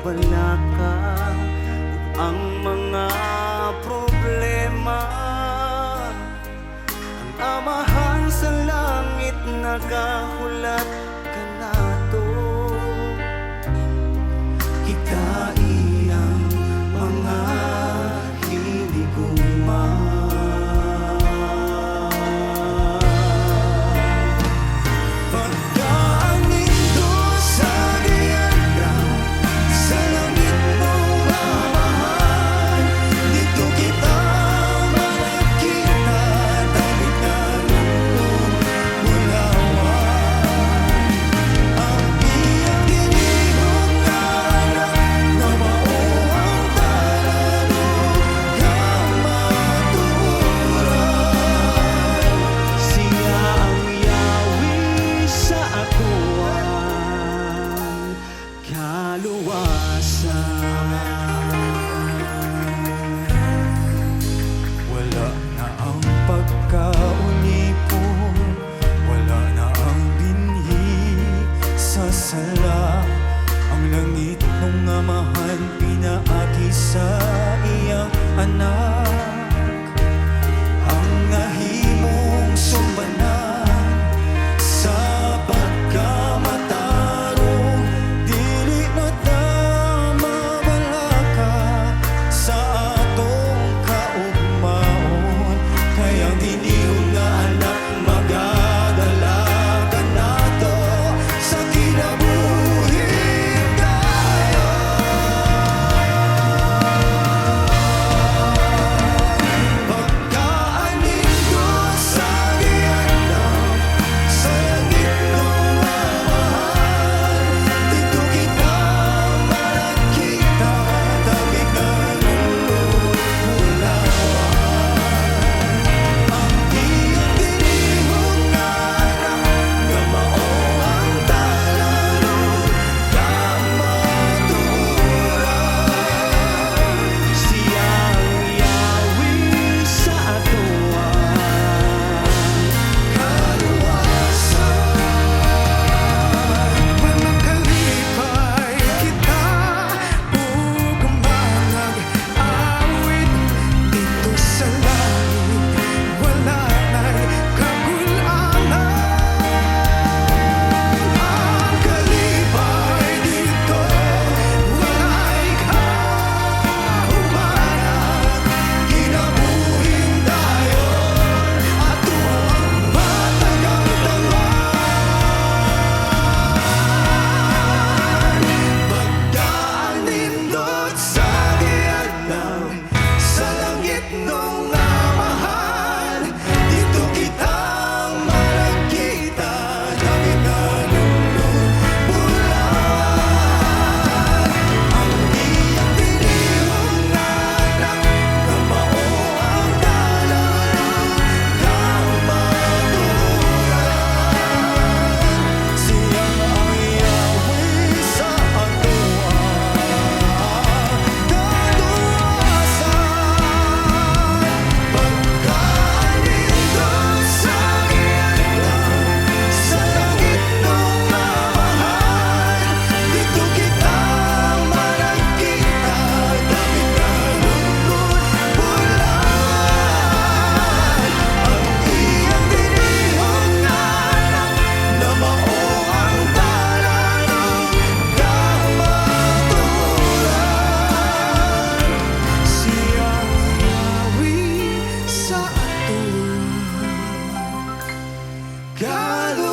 balaka ug ang mga problema. Ang Amahan sa langit nagahulat kanato, kita iyang mga hinigugma. Wala na ang pagkaulipon, wala na ang binhi sa sala. Ang langit mong amahan pinaagi sa iyang anak. Ang nahimong sumbanan sa pagkamatarong, dili na ta mabalaka sa atong kaugmaon. Kayang dinihon nga anak magadalagan nato sa kinabuhi kayo. Pagkaanin ko sa giandam sa langit ng amahan, dito kita makita, tabi ka ng lulawan. Ang iyong dinihon nga anak, nga mao ang talalong kamaturan. Siya ang yawi sa atuan, Kaluwasan, manakalipay kita ug manag-awit dito sa langit, wala na'y kagulangan. Ang kalipay dito, wala'y kahumanan. Kinabuhin dayon ato ang matagang Pagdaan nindot sa giandam sa langit nung amahan, dito kita makita, tabi ka ng bulan. Ang iyong dinihon nga anak, nga mao ang talalong kamaturan. Siya ang yawi sa atuan, kaluwasan. Pagkaanin doon sa giandam sa langit nung amahan, dito kita makita, tabi ka ng bulan. Ang iyong dinihon nga anak, na mao ang talalong kamaturan. Siya ang yawi sa atuan, kaluwasan.